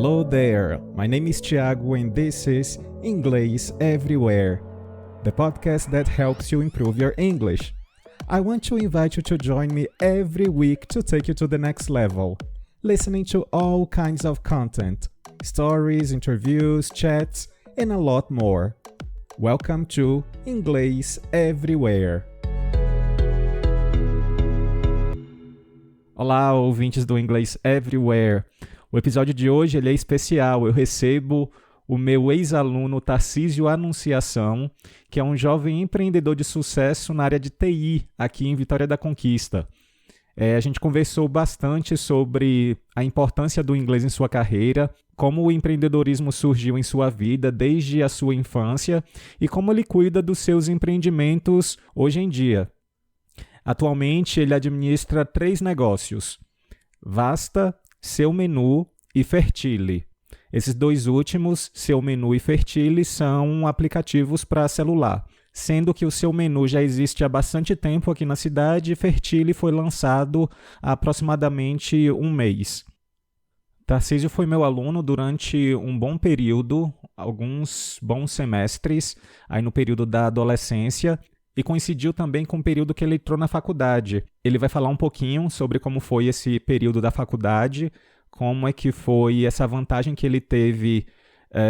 Hello there, my name is Thiago and this is Inglês Everywhere, the podcast that helps you improve your English. I want to invite you to join me every week to take you to the next level, listening to all kinds of content, stories, interviews, chats, and a lot more. Welcome to Inglês Everywhere. Olá, ouvintes do Inglês Everywhere. O episódio de hoje ele é especial. Eu recebo o meu ex-aluno Tarcísio Anunciação, que é um jovem empreendedor de sucesso na área de TI, aqui em Vitória da Conquista. A gente conversou bastante sobre a importância do inglês em sua carreira, como o empreendedorismo surgiu em sua vida desde a sua infância e como ele cuida dos seus empreendimentos hoje em dia. Atualmente, ele administra 3 negócios: Vasta, seu.menu e Fertili. Esses 2 últimos, seu.menu e Fertili, são aplicativos para celular, sendo que o seu.menu já existe há bastante tempo aqui na cidade e Fertili foi lançado há aproximadamente um mês. Tarcísio foi meu aluno durante um bom período, alguns bons semestres, aí no período da adolescência, e coincidiu também com o período que ele entrou na faculdade. Ele vai falar um pouquinho sobre como foi esse período da faculdade, como é que foi essa vantagem que ele teve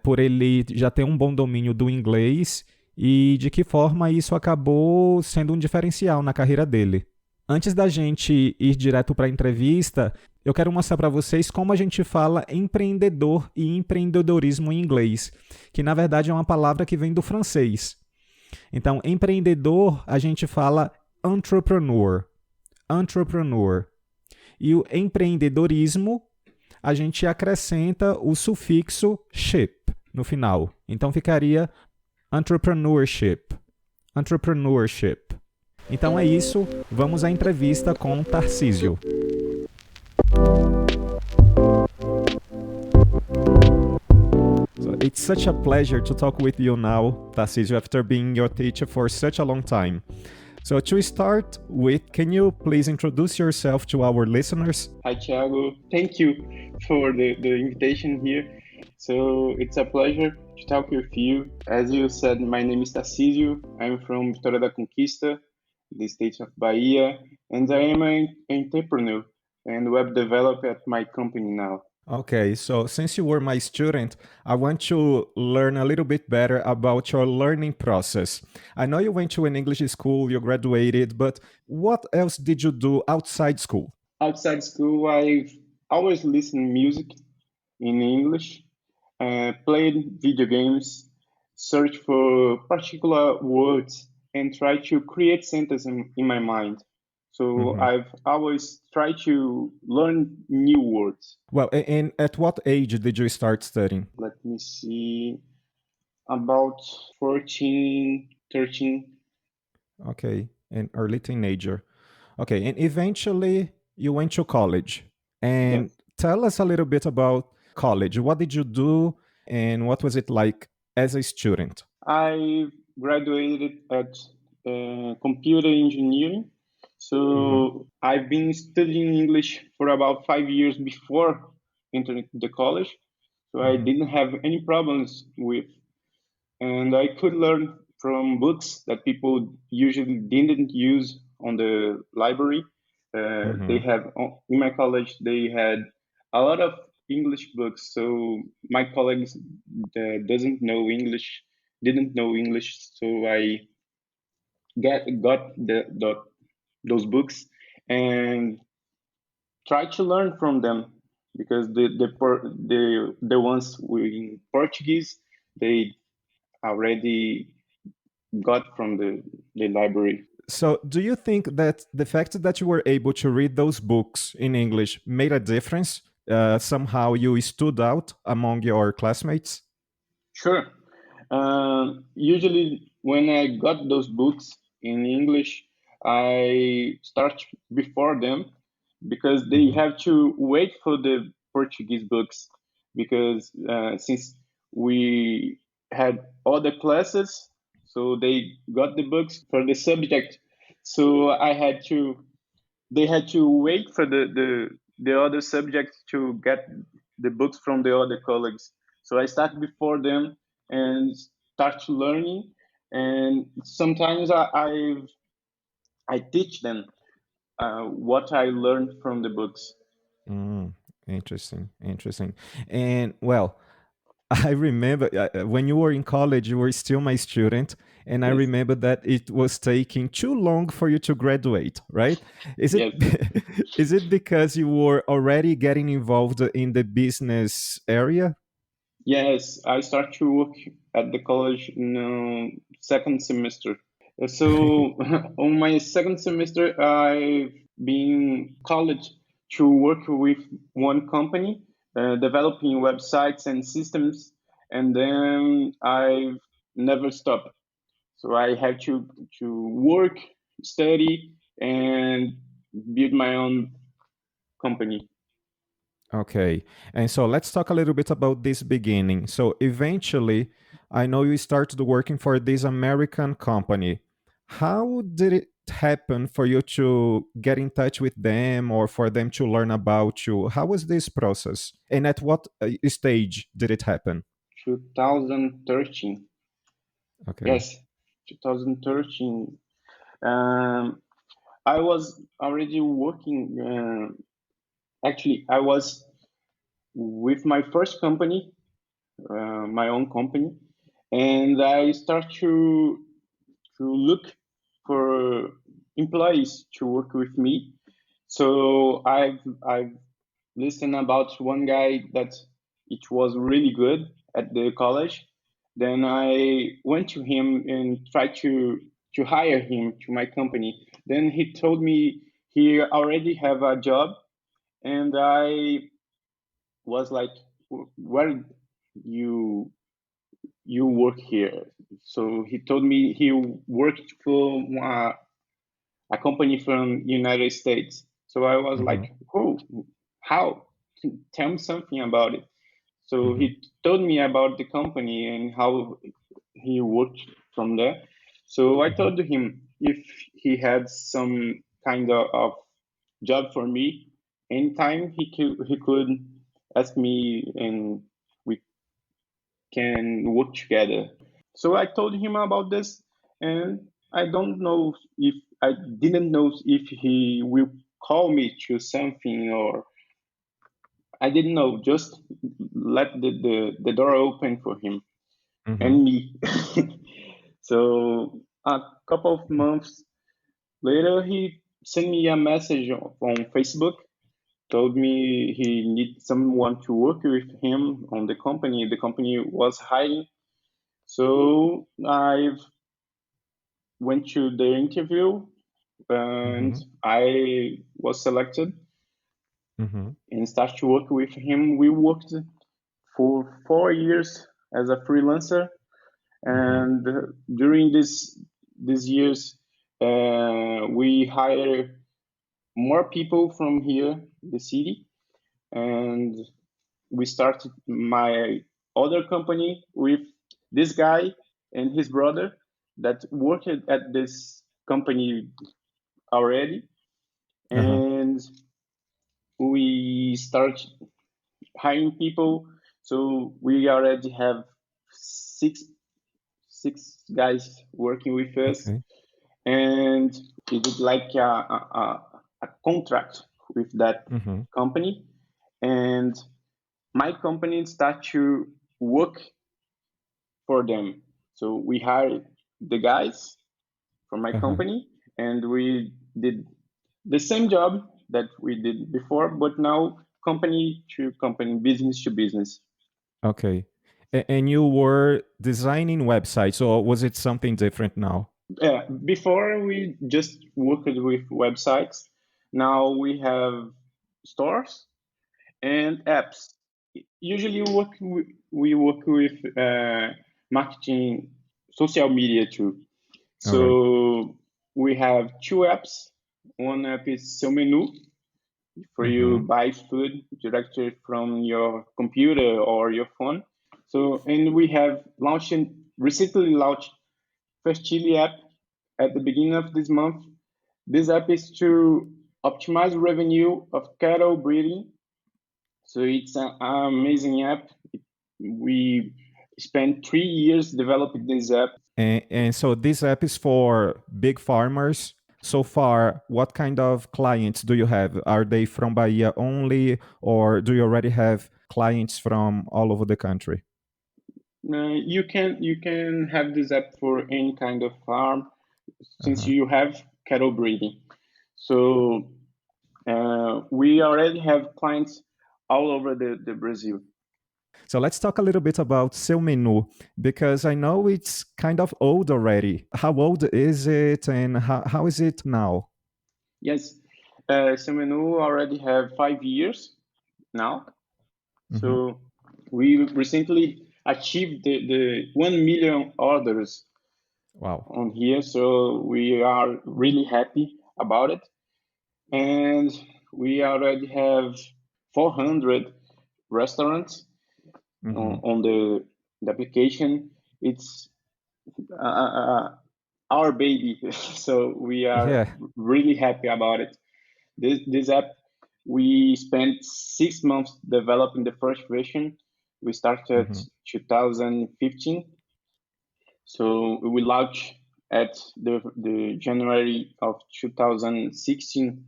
por ele já ter um bom domínio do inglês e de que forma isso acabou sendo um diferencial na carreira dele. Antes da gente ir direto para a entrevista, eu quero mostrar para vocês como a gente fala empreendedor e empreendedorismo em inglês, que na verdade é uma palavra que vem do francês. Então, empreendedor, a gente fala entrepreneur. E o empreendedorismo, a gente acrescenta o sufixo ship no final. Então, ficaria entrepreneurship. Então é isso, vamos à entrevista com Tarcísio. It's such a pleasure to talk with you now, Tarcísio, after being your teacher for such a long time. So to start with, can you please introduce yourself to our listeners? Hi, Thiago. Thank you for the invitation here. So it's a pleasure to talk with you. As you said, my name is Tarcísio. I'm from Vitória da Conquista, the state of Bahia, and I am an entrepreneur and web developer at my company now. Okay, so since you were my student, I want to learn a little bit better about your learning process. I know you went to an English school, you graduated, but what else did you do outside school? Outside school, I've always listened music in English, played video games, searched for particular words, and tried to create sentences in my mind. So I've always tried to learn new words. Well, and at what age did you start studying? Let me see, about 14, 13. Okay, an early teenager. Okay, and eventually you went to college. And Yes. tell us a little bit about college. What did you do and what was it like as a student? I graduated at computer engineering. So I've been studying English for about 5 years before entering the college. So I didn't have any problems with, and I could learn from books that people usually didn't use on the library. They have in my college they had a lot of English books. So my colleagues didn't know English. So I got those books and try to learn from them, because the ones in Portuguese they already got from the library. So, do you think that the fact that you were able to read those books in English made a difference? Somehow you stood out among your classmates? Sure. Usually when I got those books in English, I start before them, because they have to wait for the Portuguese books, because since we had other classes, so they got the books for the subject. So they had to wait for the other subject to get the books from the other colleagues. So I start before them and start learning. And sometimes I teach them what I learned from the books. Interesting, interesting. And well, I remember when you were in college, you were still my student, and I Yes, remember that it was taking too long for you to graduate, right? Is it yes, is it because you were already getting involved in the business area? yes. I start to work at the college in second semester. So on my second semester, I've been college to work with one company, developing websites and systems, and then I've never stopped. So I have to work, study, and build my own company. Okay. And so let's talk a little bit about this beginning. So eventually, I know you started working for this American company. How did it happen for you to get in touch with them or for them to learn about you? How was this process? And at what stage did it happen? 2013. Okay. Yes, 2013. Um, I was already working. Actually, I was with my first company, my own company, and I start to look for employees to work with me. So I've listened about one guy that it was really good at the college. Then I went to him and tried to hire him to my company. Then he told me he already have a job, and I was like, where you you work here? So he told me he worked for a company from United States. So I was like, Mm-hmm. oh, how? Tell me something about it. So Mm-hmm. he told me about the company and how he worked from there. So I Mm-hmm. told him if he had some kind of job for me, anytime he could ask me and we can work together. So I told him about this, and I don't know if I didn't know if he will call me to something, or I didn't know. Just let the door open for him Mm-hmm. and me. So a couple of months later, he sent me a message on Facebook, told me he needs someone to work with him on the company. The company was hiring. So I went to the interview and Mm-hmm. I was selected Mm-hmm. and started to work with him. We worked for 4 years as a freelancer, Mm-hmm. and during these years, we hired more people from here, the city, and we started my other company with this guy and his brother that worked at this company already, Uh-huh. and we start hiring people. So we already have six guys working with us, Okay. and we did like a contract with that Mm-hmm. company, and my company start to work for them. So we hired the guys from my Uh-huh. company, and we did the same job that we did before, but now company to company, business to business. Okay. And you were designing websites, or was it something different now? Before we just worked with websites. Now we have stores and apps. Usually we work with marketing, social media too. All right. So we have two apps. One app is seu.menu, for you Mm-hmm. buy food directly from your computer or your phone. So, and we have recently launched Fertili app at the beginning of this month. This app is to optimize revenue of cattle breeding. So it's an amazing app. We spent 3 years developing this app. And so this app is for big farmers. So far, what kind of clients do you have? Are they from Bahia only, or do you already have clients from all over the country? You can have this app for any kind of farm, since Uh-huh. you have cattle breeding. So we already have clients all over the Brazil. So let's talk a little bit about seu.menu, because I know it's kind of old already. How old is it, and how is it now? Yes, seu.menu already have 5 years now. Mhm. So we recently achieved the 1 million orders Wow. on here. So we are really happy about it. And we already have 400 restaurants Mhm. on the application. It's our baby. So we are Yeah. really happy about it. This app, we spent 6 months developing the first version. We started Mhm. 2015. So we launched at the January of 2016,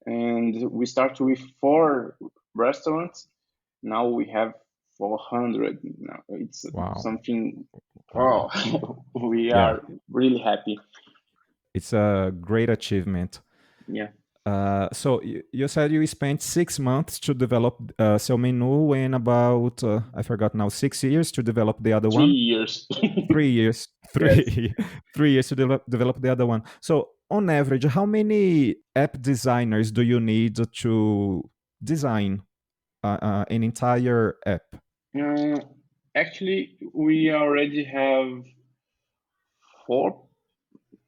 and we started with 4 restaurants. Now we have 400. Now it's Wow. something. Wow. Oh, we Yeah. are really happy. It's a great achievement. Yeah, So you said you spent 6 months to develop seu.menu, and about I forgot now, 6 years to develop the other three one. years. 3 years, Yes. 3 3 years to develop the other one. So on average, how many app designers do you need to design an entire app? Uh, Actually, we already have 4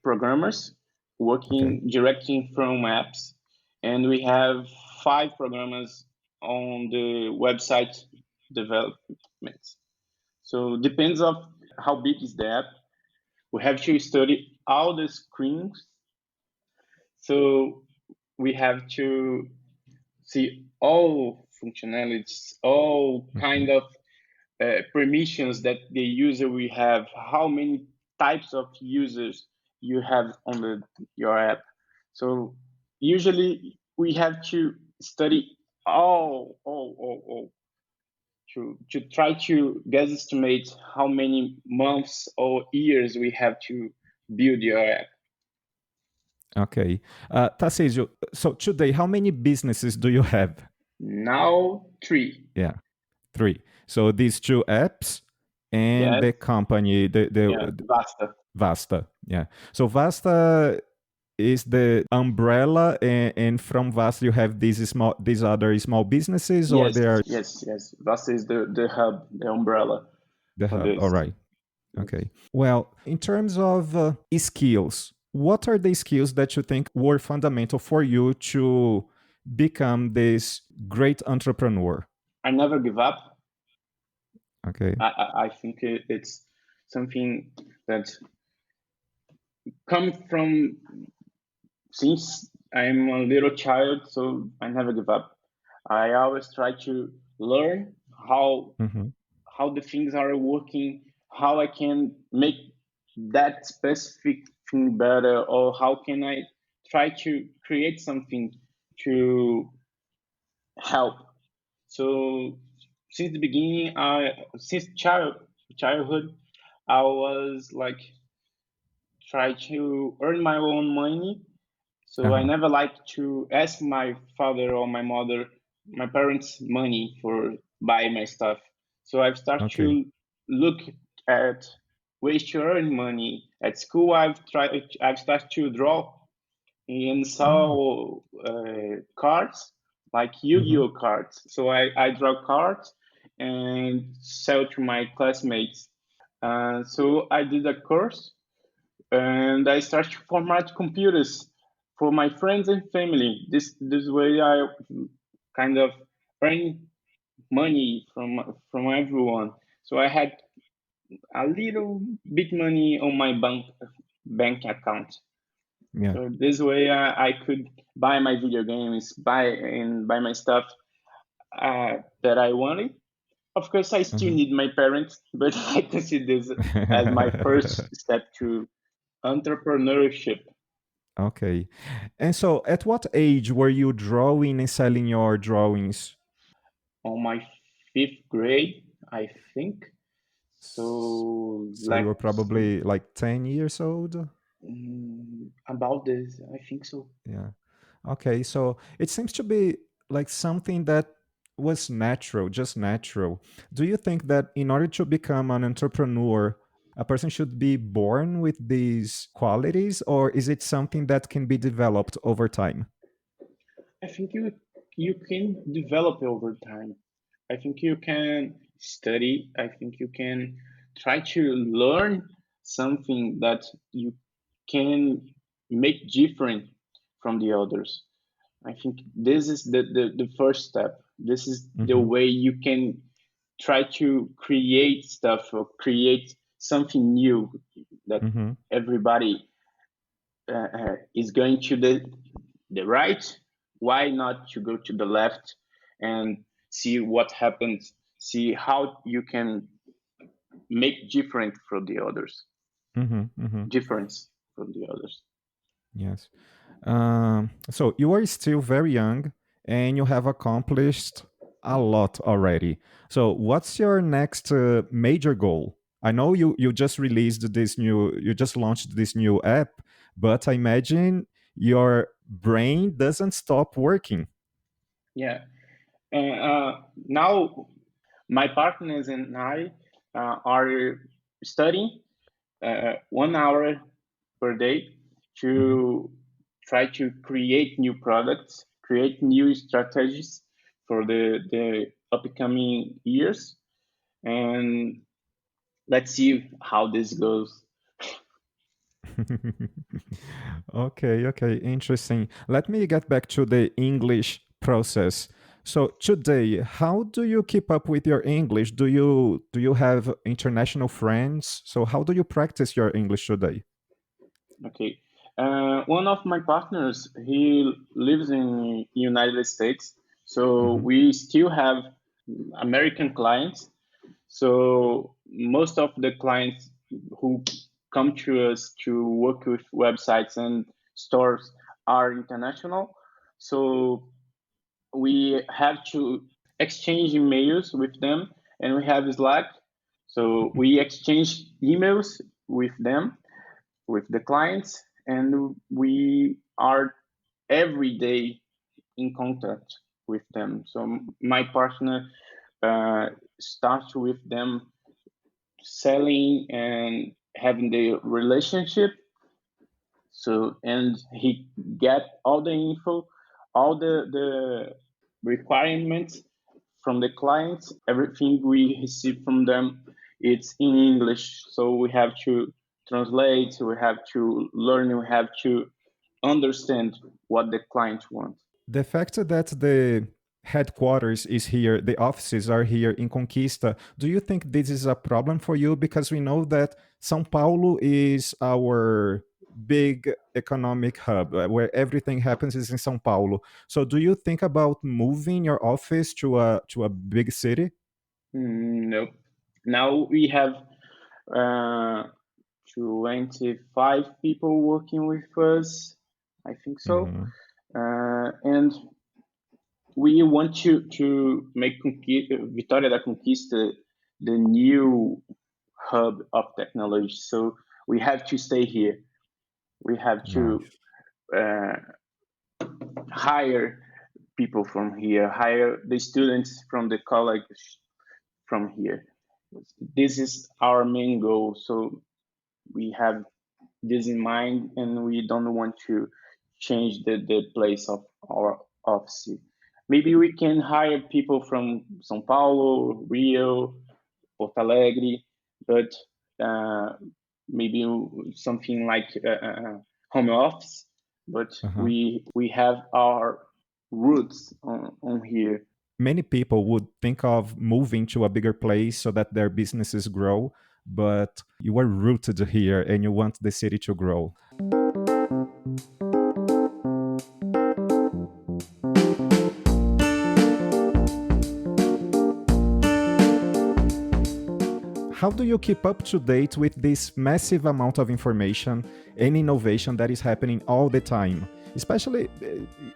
programmers Okay. working directly from apps, and we have 5 programmers on the website development. So depends of how big is the app. We have to study all the screens. So we have to see all functionalities, all kind Mhm. of permissions that the user will have, how many types of users you have on your app. So usually we have to study all to try to guesstimate how many months or years we have to build your app. Okay. Tarcísio, so today, how many businesses do you have? Now 3. Yeah, three. So these two apps and Yes. the company, Yeah. the Vasta. Vasta. Yeah. So Vasta is the umbrella, and from Vasta you have these other small businesses, or Yes. they are Yes. Vasta is the hub, the umbrella the for hub. All this. right. Okay. Well, in terms of skills, what are the skills that you think were fundamental for you to become this great entrepreneur? I never give up. Okay. I think it's something that comes from since I'm a little child, so I never give up. I always try to learn Mm-hmm. how the things are working, how I can make that specific thing better, or how can I try to create something to help. So since the beginning, since childhood, I was like try to earn my own money. So I Uh-huh. never liked to ask my father or my mother, my parents, money for buy my stuff. So I've started Okay. to look at ways to earn money. At school, I've started to draw and Oh. sell cards, like Mm-hmm. Yu-Gi-Oh cards. So I draw cards and sell to my classmates. So I did a course and I started to format computers for my friends and family. This way I kind of earn money from everyone. So I had a little bit money on my bank account. Yeah. So this way I could buy my video games, buy my stuff. that I wanted. Of course, I still need my parents, but I consider this as my first step to entrepreneurship. Okay. And so, at what age were you drawing and selling your drawings? On my fifth grade, I think. So, So you like were probably like 10 years old? about this, I think so. Yeah. Okay. So it seems to be like something that was natural, just natural. Do you think that in order to become an entrepreneur, a person should be born with these qualities, or is it something that can be developed over time? I think you can develop over time. I think you can study. I think you can try to learn something that you can make different from the others. I think this is the first step. This is the Hmm. way you can try to create stuff or create something new that Hmm. everybody is going to the right. Why not to go to the left and see what happens, see how you can make different from the others, Hmm. Hmm. difference from the others. Yes. So you are still very young and you have accomplished a lot already. So what's your next major goal? I know you just you just launched this new app, but I imagine your brain doesn't stop working. Yeah. And now my partners and I are studying 1 hour per day Mhm. to try to create new products, create new strategies for the upcoming years, and let's see how this goes. Okay, okay, interesting. Let me get back to the English process. So today, how do you keep up with your English? Do you have international friends? So how do you practice your English today? Okay. One of my partners, he lives in United States, so Hmm. we still have American clients. So most of the clients who come to us to work with websites and stores are international. So we have to exchange emails with them, and we have Slack. So we exchange emails with them, with the clients, and we are every day in contact with them. So my partner starts with them selling and having the relationship. So and he get all the info, all the requirements from the clients. Everything we receive from them, it's in English. So we have to translate. We have to learn. We have to understand what the client wants. The fact that the headquarters is here, the offices are here in Conquista, do you think this is a problem for you? Because we know that São Paulo is our big economic hub where everything happens is in São Paulo. So do you think about moving your office to a big city? Nope. Now we have uh, 25 people working with us. I think so. Mhm. And we want to make Vitória da Conquista the new hub of technology. So we have to stay here. We have to Nice. uh, hire people from here, hire the students from the college from here. This is our main goal. So we have this in mind, and we don't want to change the place of our office. Maybe we can hire people from São Paulo, Rio, Porto Alegre, but uh, maybe something like home office. But Uh-huh. we have our roots on here. Many people would think of moving to a bigger place so that their businesses grow, but you are rooted here and you want the city to grow. how do you keep up to date with this massive amount of information and innovation that is happening all the time? Especially,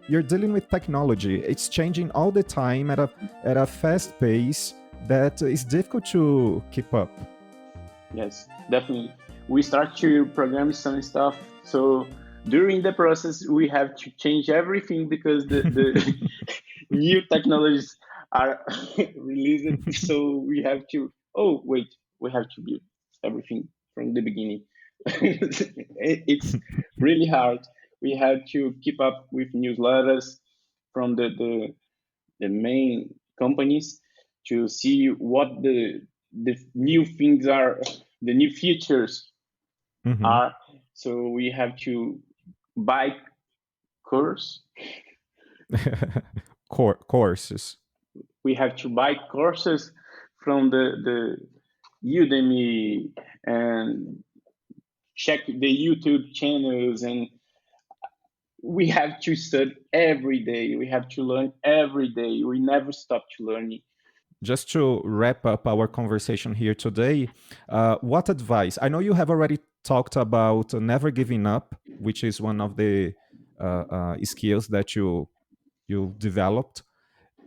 you're dealing with technology. It's changing all the time at a fast pace that is difficult to keep up. Yes, definitely. We start to program some stuff. So during the process, we have to change everything because the new technologies are released. So we have to, we have to build everything from the beginning. It's really hard. We have to keep up with newsletters from the main companies to see what the new things are, the new features are. So we have to buy courses. We have to buy courses from the Udemy and check the YouTube channels, and we have to study every day. We have to learn every day. We never stop to learning. Just to wrap up our conversation here today, what advice? I know you have already talked about never giving up, which is one of the skills that you developed,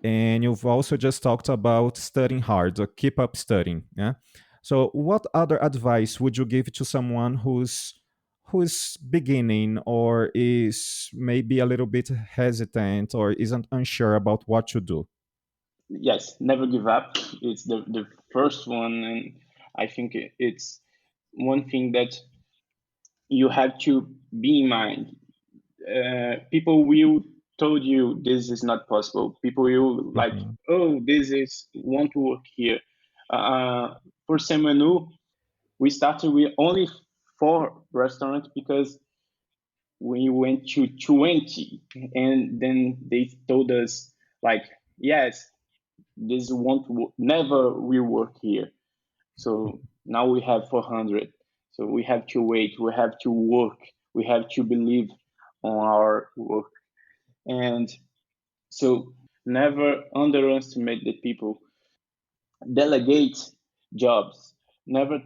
and you've also just talked about studying hard, or keep up studying. Yeah. So, what other advice would you give to someone who's beginning or is maybe a little bit hesitant or isn't unsure about what to do? Yes, never give up. It's the first one, and I think it's one thing that you have to be in mind. People will told you this is not possible. People will like, this won't work here. For seu.menu, we started with only 4 restaurants because we went to 20, and then they told us like, yes, this never will work here. So now we have 400. So we have to wait. We have to work. We have to believe on our work. And so never underestimate the people. Delegate jobs. Never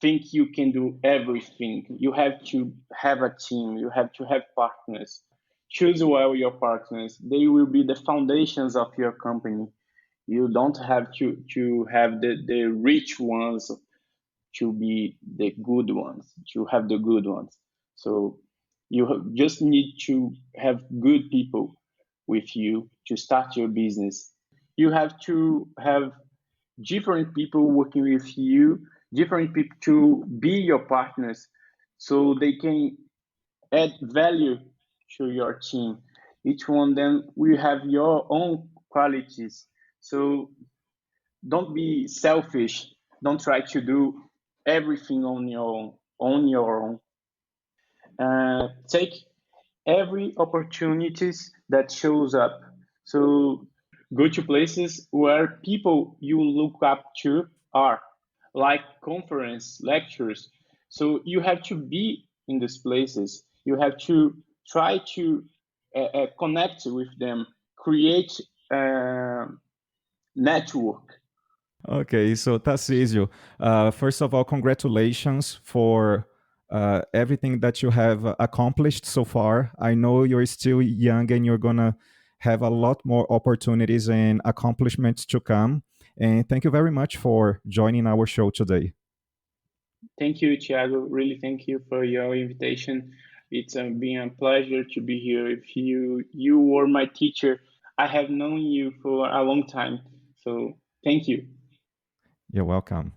think you can do everything. You have to have a team. You have to have partners. Choose well your partners. They will be the foundations of your company. You don't have to have the rich ones to be the good ones, to have the good ones. So you just need to have good people with you to start your business. You have to have different people working with you, different people to be your partners, so they can add value to your team. Each one of them will have your own qualities. So don't be selfish. Don't try to do everything on your own. Take every opportunities that shows up. So go to places where people you look up to are, like conference, lectures. So you have to be in these places. You have to try to connect with them, create network. Okay, so Tarcísio, first of all, congratulations for everything that you have accomplished so far. I know you're still young and you're going to have a lot more opportunities and accomplishments to come. And thank you very much for joining our show today. Thank you, Thiago. Really thank you for your invitation. It's been a pleasure to be here. If you were my teacher, I have known you for a long time. So thank you. You're welcome.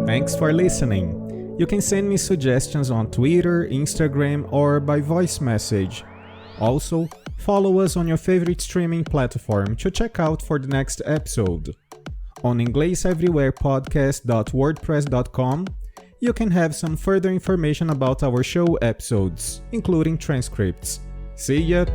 Thanks for listening. You can send me suggestions on Twitter, Instagram, or by voice message. Also, follow us on your favorite streaming platform to check out for the next episode. On ingleseverywherepodcast.wordpress.com, you can have some further information about our show episodes, including transcripts. See ya!